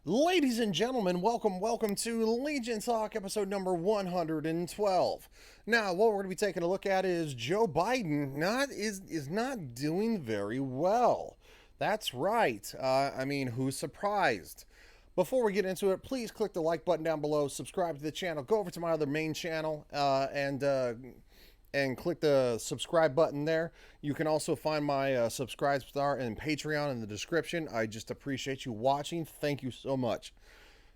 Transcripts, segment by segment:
Ladies and gentlemen, welcome to Legion Talk, episode number 112. Now, what we're going to be taking a look at is Joe Biden is not doing very well. That's right. Who's surprised? Before we get into it, please click the like button down below, subscribe to the channel, go over to my other main channel, and click the subscribe button there. You can also find my subscribe star and Patreon in the description. I just appreciate you watching. Thank you so much.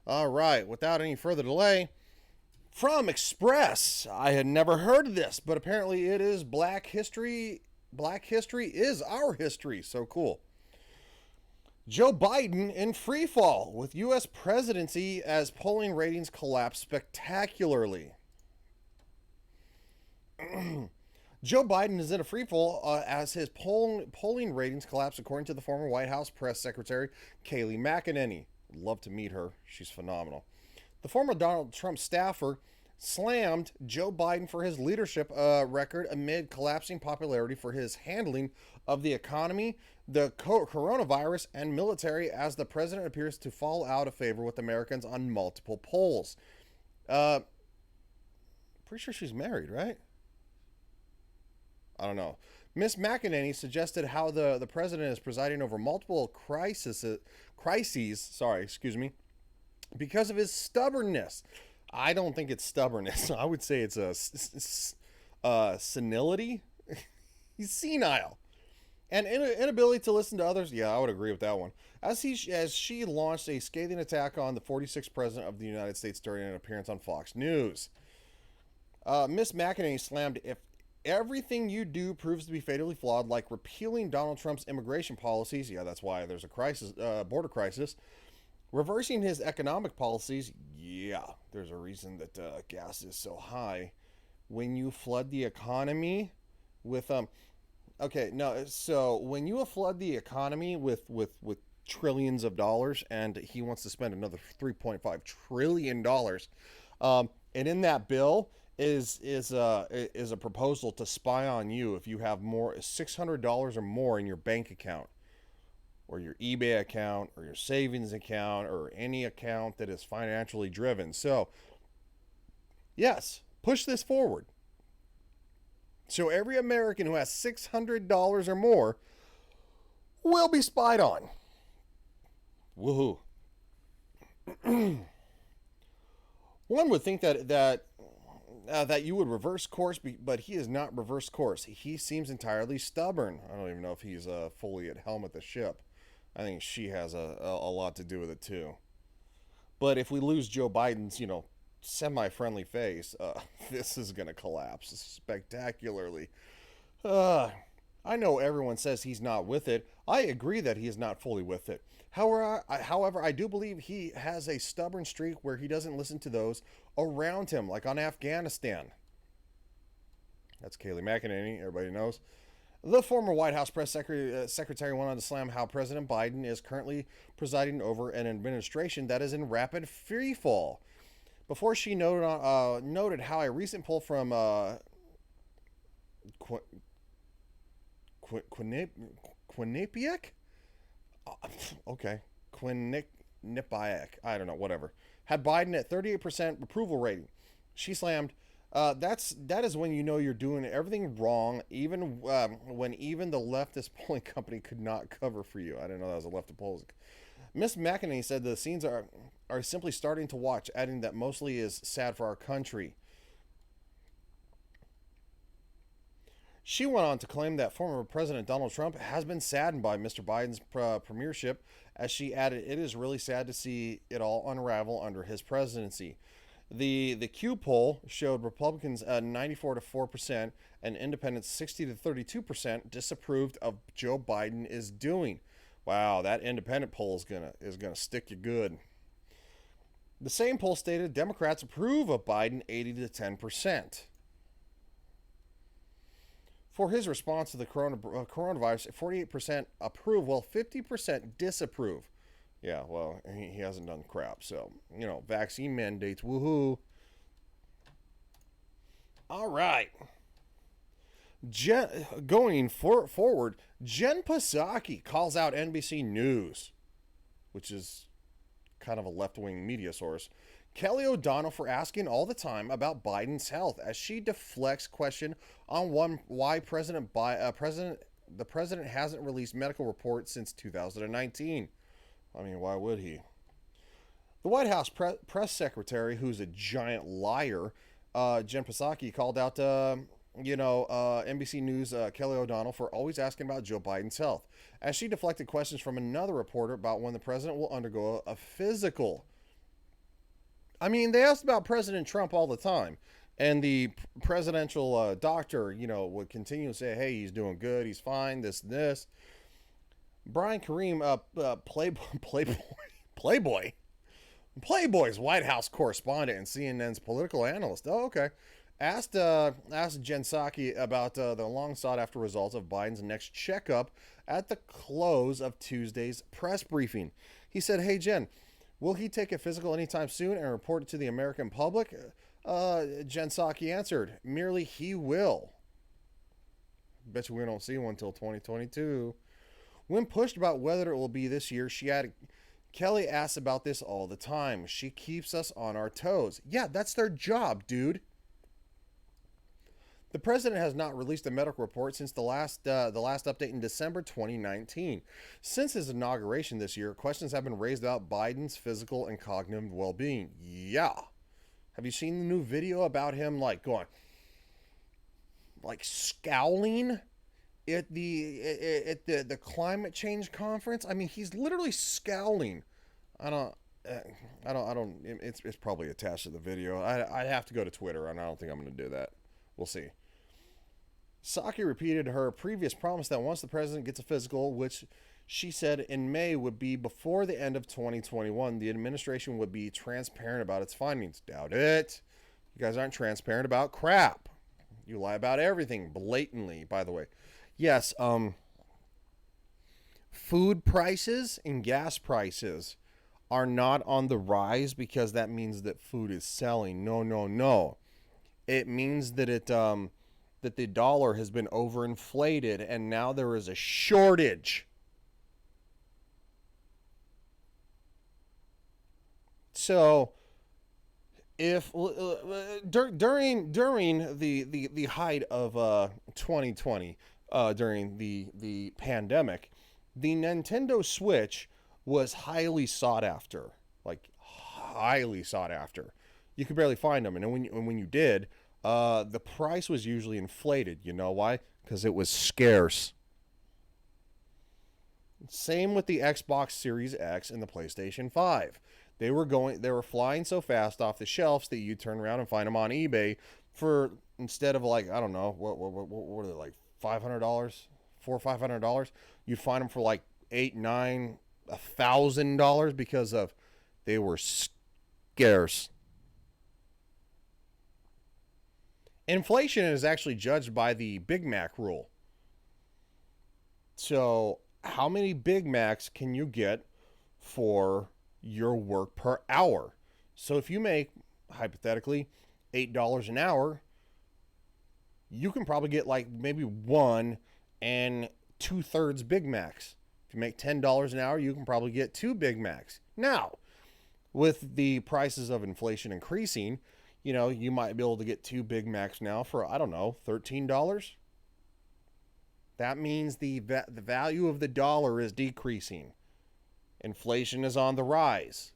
All right, without any further delay, from Express, I had never heard of this, but apparently it is Black History. Black History is our history. So cool. Joe Biden in free fall with U.S. presidency as polling ratings collapse spectacularly. Joe Biden is in a freefall as his polling ratings collapse, according to the former White House press secretary, Kayleigh McEnany. I'd love to meet her. She's phenomenal. The former Donald Trump staffer slammed Joe Biden for his leadership record amid collapsing popularity for his handling of the economy, the coronavirus, and military, as the president appears to fall out of favor with Americans on multiple polls. Pretty sure she's married, right? I don't know. Miss McEnany suggested how the president is presiding over multiple crises, because of his stubbornness. I don't think it's stubbornness. I would say it's a senility. He's senile. And inability to listen to others. Yeah, I would agree with that one. As she launched a scathing attack on the 46th president of the United States during an appearance on Fox News. Miss McEnany slammed, "If everything you do proves to be fatally flawed, like repealing Donald Trump's immigration policies," yeah, that's why there's a crisis, border crisis, "reversing his economic policies," yeah, there's a reason that gas is so high, "when you flood the economy with so when you flood the economy with trillions of dollars, and he wants to spend another $3.5 trillion, and in that bill is a proposal to spy on you if you have more $600 or more in your bank account, or your eBay account, or your savings account, or any account that is financially driven. So, yes, push this forward. So every American who has $600 or more will be spied on. Woohoo. One would think that you would reverse course, but he is not reverse course. He seems entirely stubborn. I don't even know if he's fully at helm at the ship. I think she has a lot to do with it too. But if we lose Joe Biden's, semi-friendly face, this is going to collapse spectacularly. I know everyone says he's not with it. I agree that he is not fully with it. However, I do believe he has a stubborn streak where he doesn't listen to those around him, like on Afghanistan. That's Kayleigh McEnany, everybody knows. The former White House press secretary went on to slam how President Biden is currently presiding over an administration that is in rapid freefall. Before she noted how a recent poll from Quinnipiac? Okay. Quinnipiac. I don't know, whatever. Had Biden at 38% approval rating. She slammed, that is when you know you're doing everything wrong, even when even the leftist polling company could not cover for you. I didn't know that was a leftist polling. Miss McEnany said the scenes are simply starting to watch, adding that mostly is sad for our country. She went on to claim that former President Donald Trump has been saddened by Mr. Biden's premiership, as she added, "It is really sad to see it all unravel under his presidency." The Q poll showed Republicans 94 to 4% and Independents 60 to 32% disapproved of Joe Biden is doing. Wow, that independent poll is gonna stick you good. The same poll stated Democrats approve of Biden 80 to 10%. For his response to the coronavirus, 48% approve, while 50% disapprove. Yeah, well, he hasn't done crap. So, vaccine mandates, woohoo. All right. Going forward, Jen Psaki calls out NBC News, which is kind of a left-wing media source, Kelly O'Donnell for asking all the time about Biden's health as she deflects question on why the president hasn't released medical reports since 2019. I mean, why would he? The White House press secretary, who's a giant liar, Jen Psaki, called out, NBC News Kelly O'Donnell for always asking about Joe Biden's health, as she deflected questions from another reporter about when the president will undergo a physical. I mean, they asked about President Trump all the time, and the presidential doctor, would continue to say, "Hey, he's doing good, he's fine, this, and this." Brian Kareem, Playboy's White House correspondent and CNN's political analyst. Oh, okay. Asked Jen Psaki about the long sought after results of Biden's next checkup at the close of Tuesday's press briefing. He said, "Hey Jen, will he take a physical anytime soon and report it to the American public?" Jen Psaki answered, "Merely he will." Bet you we don't see one until 2022. When pushed about whether it will be this year, she added, "Kelly asks about this all the time. She keeps us on our toes." Yeah, that's their job, dude. The president has not released a medical report since the last update in December 2019. Since his inauguration this year, questions have been raised about Biden's physical and cognitive well-being. Yeah. Have you seen the new video about him going scowling at the climate change conference? I mean, he's literally scowling. It's probably attached to the video. I'd have to go to Twitter, and I don't think I'm going to do that. We'll see. Psaki repeated her previous promise that once the president gets a physical, which she said in May would be before the end of 2021, the administration would be transparent about its findings. Doubt it. You guys aren't transparent about crap. You lie about everything blatantly, by the way. Yes, food prices and gas prices are not on the rise because that means that food is selling. No. It means that that the dollar has been overinflated and now there is a shortage. So, if during the height of 2020, during the pandemic, the Nintendo Switch was highly sought after, highly sought after. You could barely find them, and when you did, the price was usually inflated. You know why? Because it was scarce. Same with the Xbox Series X and the PlayStation 5. They were flying so fast off the shelves that you turn around and find them on eBay for, instead of I don't know, what are they, $500, $400 or $500, you'd find them for $800, $900, $1,000 because they were scarce. Inflation is actually judged by the Big Mac rule. So, how many Big Macs can you get for your work per hour? So, if you make, hypothetically, $8 an hour, you can probably get maybe 1 and 2/3 Big Macs. If you make $10 an hour, you can probably get 2 Big Macs. Now, with the prices of inflation increasing, you might be able to get 2 Big Macs now for, I don't know, $13. That means the value of the dollar is decreasing. Inflation is on the rise.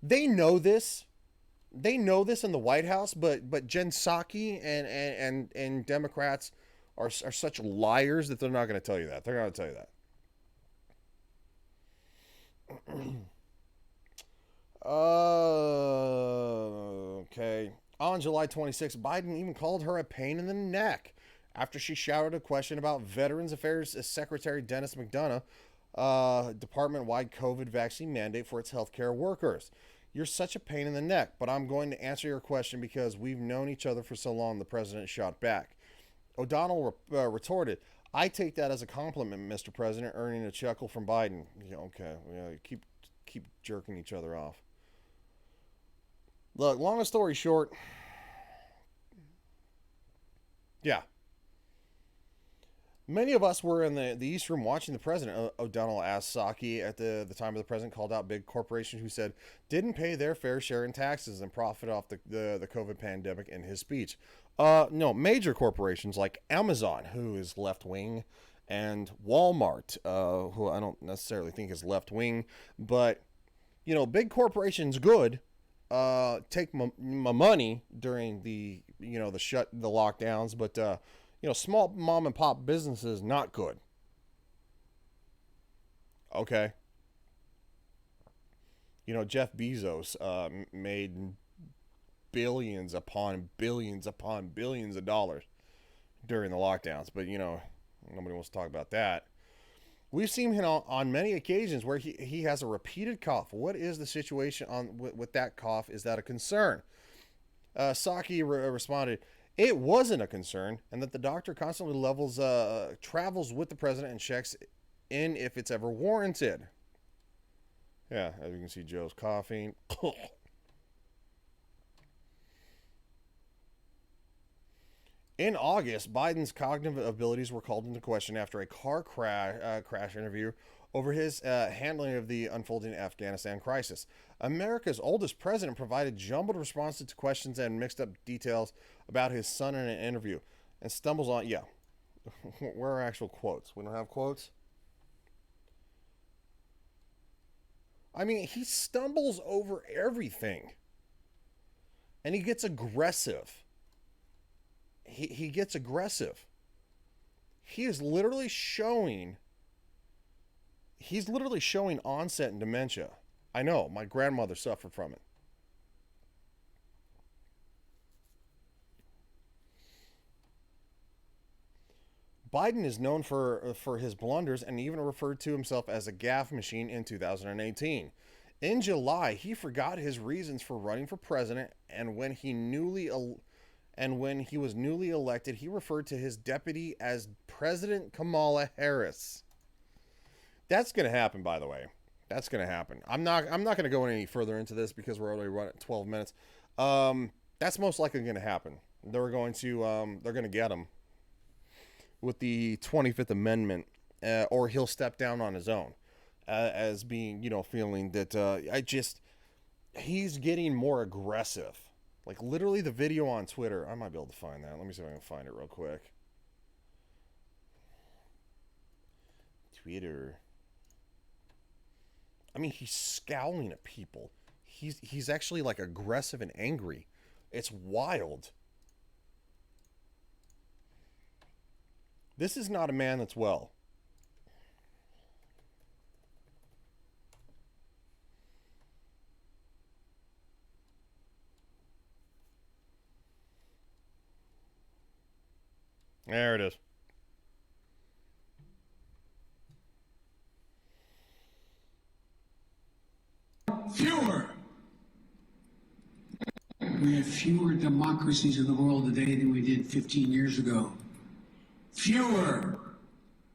They know this. They know this in the White House, but Jen Psaki and Democrats are such liars that they're not going to tell you that. They're going to tell you that. Okay. On July 26, Biden even called her a pain in the neck after she shouted a question about Veterans Affairs Secretary Dennis McDonough, department-wide COVID vaccine mandate for its healthcare workers. "You're such a pain in the neck, but I'm going to answer your question because we've known each other for so long," the president shot back. O'Donnell retorted, "I take that as a compliment, Mr. President," earning a chuckle from Biden. Yeah, okay. Yeah, keep jerking each other off. Look, long story short, yeah. Many of us were in the East Room watching the president. O'Donnell asked Psaki at the time of the president called out big corporations who said didn't pay their fair share in taxes and profit off the COVID pandemic in his speech. No, major corporations like Amazon, who is left wing, and Walmart, who I don't necessarily think is left wing, but big corporations good take my money during the lockdowns, but small mom and pop businesses not good. Okay. Jeff Bezos made billions upon billions upon billions of dollars during the lockdowns, but nobody wants to talk about that. We've seen him on many occasions where he has a repeated cough. What is the situation with that cough? Is that a concern? Psaki responded, it wasn't a concern, and that the doctor constantly travels with the president and checks in if it's ever warranted. Yeah, as you can see, Joe's coughing. In August, Biden's cognitive abilities were called into question after a car crash interview over his handling of the unfolding Afghanistan crisis. America's oldest president provided jumbled responses to questions and mixed up details about his son in an interview and stumbles on, where are actual quotes? We don't have quotes? I mean, he stumbles over everything. And he gets aggressive. He gets aggressive. He's literally showing onset in dementia. I know, my grandmother suffered from it. Biden is known for his blunders and even referred to himself as a gaffe machine in 2018. In July, he forgot his reasons for running for president, and when he was newly elected, he referred to his deputy as President Kamala Harris. That's going to happen, by the way. That's going to happen. I'm not going to go any further into this because we're already running 12 minutes. That's most likely going to happen. They're going to get him with the 25th Amendment, or he'll step down on his own as being, feeling that he's getting more aggressive. Like literally the video on Twitter, I might be able to find that. Let me see if I can find it real quick. Twitter. I mean, he's scowling at people. He's actually like aggressive and angry. It's wild. This is not a man that's well. There it is. Fewer. We have fewer democracies in the world today than we did 15 years ago. Fewer.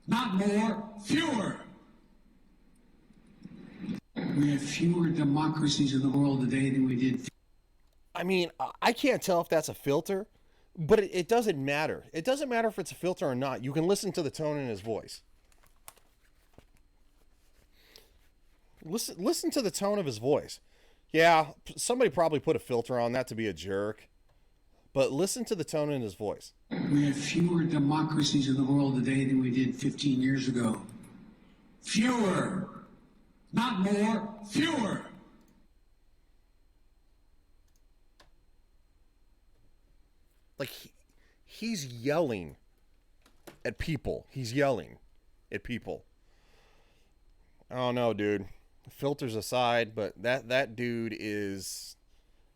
Not more, fewer. We have fewer democracies in the world today than we did. I mean, I can't tell if that's a filter, but it doesn't matter. It doesn't matter if it's a filter or not. You can listen to the tone in his voice. Listen to the tone of his voice. Yeah, somebody probably put a filter on that to be a jerk. But listen to the tone in his voice. We have fewer democracies in the world today than we did 15 years ago. Fewer. Not more, fewer. Like, he's yelling at people. He's yelling at people. I don't know, dude. Filters aside, but that dude is...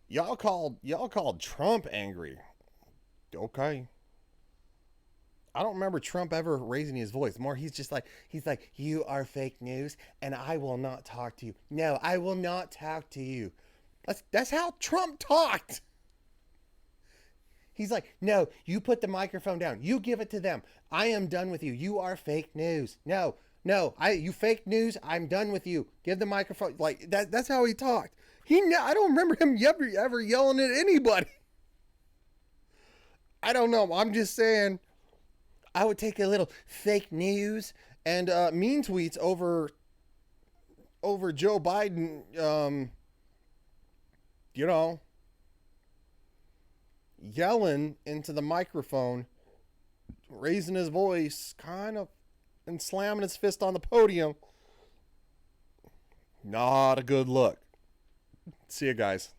Y'all called Trump angry. Okay. I don't remember Trump ever raising his voice. More, he's like, you are fake news, and I will not talk to you. No, I will not talk to you. That's how Trump talked. He's like, no, you put the microphone down. You give it to them. I am done with you. You are fake news. No, you fake news. I'm done with you. Give the microphone. Like that's how he talked. I don't remember him ever yelling at anybody. I don't know. I'm just saying, I would take a little fake news and mean tweets over Joe Biden, you know, yelling into the microphone, raising his voice, kind of, and slamming his fist on the podium. Not a good look. See you guys.